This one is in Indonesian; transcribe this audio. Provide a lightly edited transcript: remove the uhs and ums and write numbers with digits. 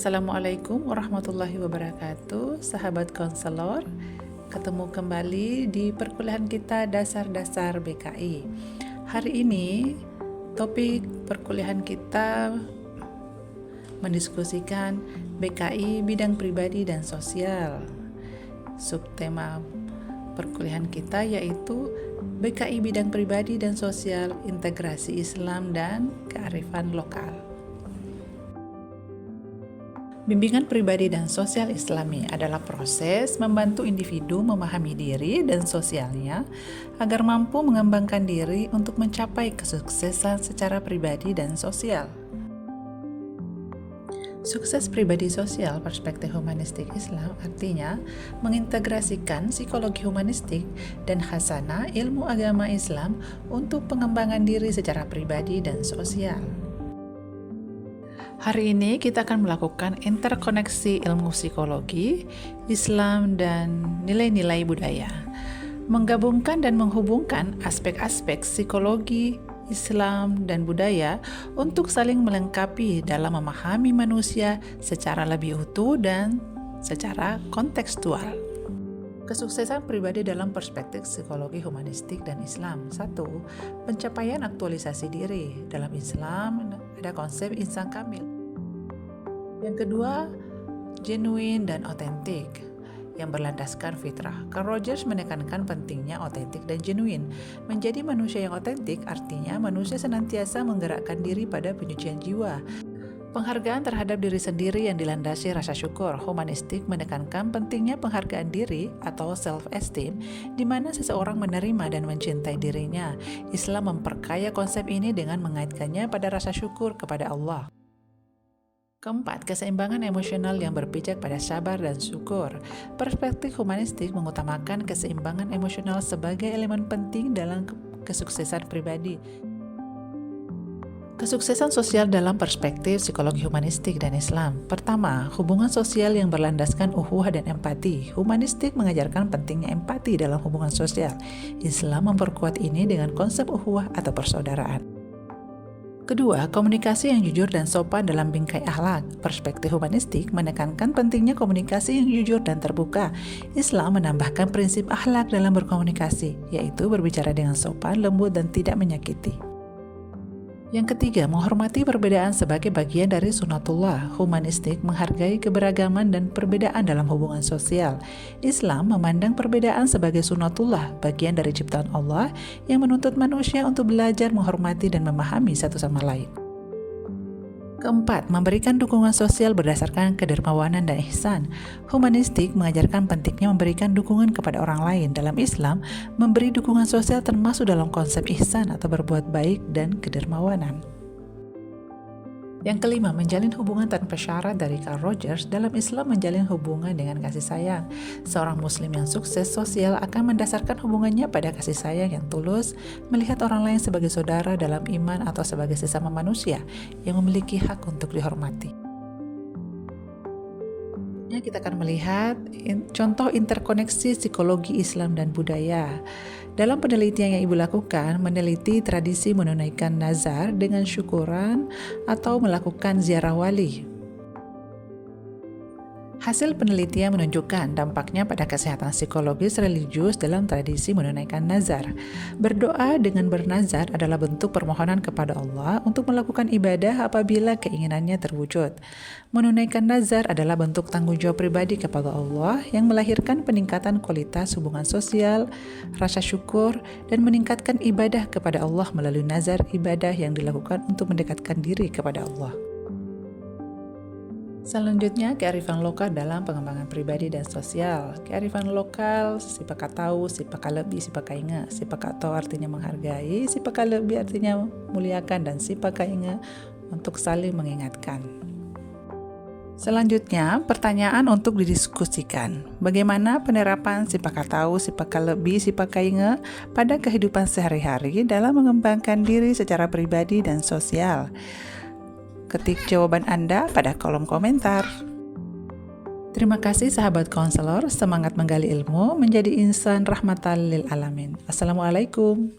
Assalamualaikum warahmatullahi wabarakatuh, sahabat konselor. Ketemu kembali di perkuliahan kita dasar-dasar BKI. Hari ini topik perkuliahan kita mendiskusikan BKI bidang pribadi dan sosial. Subtema perkuliahan kita yaitu BKI bidang pribadi dan sosial, integrasi Islam dan kearifan lokal. Bimbingan pribadi dan sosial Islami adalah proses membantu individu memahami diri dan sosialnya agar mampu mengembangkan diri untuk mencapai kesuksesan secara pribadi dan sosial. Sukses pribadi sosial perspektif humanistik Islam artinya mengintegrasikan psikologi humanistik dan khasanah ilmu agama Islam untuk pengembangan diri secara pribadi dan sosial. Hari ini kita akan melakukan interkoneksi ilmu psikologi, Islam, dan nilai-nilai budaya. Menggabungkan dan menghubungkan aspek-aspek psikologi, Islam, dan budaya untuk saling melengkapi dalam memahami manusia secara lebih utuh dan secara kontekstual. Kesuksesan pribadi dalam perspektif psikologi humanistik dan Islam. 1. Pencapaian aktualisasi diri. Dalam Islam ada konsep insan kamil. Yang kedua, genuine dan otentik yang berlandaskan fitrah. Carl Rogers menekankan pentingnya otentik dan genuine. Menjadi manusia yang otentik artinya manusia senantiasa menggerakkan diri pada penyucian jiwa. Penghargaan terhadap diri sendiri yang dilandasi rasa syukur. Humanistik menekankan pentingnya penghargaan diri atau self-esteem, di mana seseorang menerima dan mencintai dirinya. Islam memperkaya konsep ini dengan mengaitkannya pada rasa syukur kepada Allah. Keempat, keseimbangan emosional yang berpijak pada sabar dan syukur. Perspektif humanistik mengutamakan keseimbangan emosional sebagai elemen penting dalam kesuksesan pribadi. Kesuksesan sosial dalam perspektif psikologi humanistik dan Islam. Pertama, hubungan sosial yang berlandaskan ukhuwah dan empati. Humanistik mengajarkan pentingnya empati dalam hubungan sosial. Islam memperkuat ini dengan konsep ukhuwah atau persaudaraan. Kedua, komunikasi yang jujur dan sopan dalam bingkai akhlak. Perspektif humanistik menekankan pentingnya komunikasi yang jujur dan terbuka. Islam menambahkan prinsip akhlak dalam berkomunikasi, yaitu berbicara dengan sopan, lembut, dan tidak menyakiti. Yang ketiga, menghormati perbedaan sebagai bagian dari sunatullah. Humanistik menghargai keberagaman dan perbedaan dalam hubungan sosial. Islam memandang perbedaan sebagai sunatullah, bagian dari ciptaan Allah yang menuntut manusia untuk belajar menghormati dan memahami satu sama lain. Keempat, memberikan dukungan sosial berdasarkan kedermawanan dan ihsan. Humanistik mengajarkan pentingnya memberikan dukungan kepada orang lain. Dalam Islam, memberi dukungan sosial termasuk dalam konsep ihsan atau berbuat baik dan kedermawanan. Yang kelima, menjalin hubungan tanpa syarat dari Carl Rogers. Dalam Islam, menjalin hubungan dengan kasih sayang. Seorang muslim yang sukses sosial akan mendasarkan hubungannya pada kasih sayang yang tulus, melihat orang lain sebagai saudara dalam iman atau sebagai sesama manusia yang memiliki hak untuk dihormati. Kita akan melihat contoh interkoneksi psikologi Islam dan budaya. Dalam penelitian yang Ibu lakukan, meneliti tradisi menunaikan nazar dengan syukuran atau melakukan ziarah wali. Hasil penelitian menunjukkan dampaknya pada kesehatan psikologis religius dalam tradisi menunaikan nazar. Berdoa dengan bernazar adalah bentuk permohonan kepada Allah untuk melakukan ibadah apabila keinginannya terwujud. Menunaikan nazar adalah bentuk tanggung jawab pribadi kepada Allah yang melahirkan peningkatan kualitas hubungan sosial, rasa syukur, dan meningkatkan ibadah kepada Allah melalui nazar ibadah yang dilakukan untuk mendekatkan diri kepada Allah. Selanjutnya, kearifan lokal dalam pengembangan pribadi dan sosial. Kearifan lokal, sipakatau, sipakalebi, sipakainga. Sipakatau artinya menghargai, sipakalebi artinya muliakan, dan sipakainga untuk saling mengingatkan. Selanjutnya, pertanyaan untuk didiskusikan. Bagaimana penerapan sipakatau, sipakalebi, sipakainga pada kehidupan sehari-hari dalam mengembangkan diri secara pribadi dan sosial? Ketik jawaban Anda pada kolom komentar. Terima kasih sahabat konselor, semangat menggali ilmu menjadi insan rahmatan lil alamin. Assalamualaikum.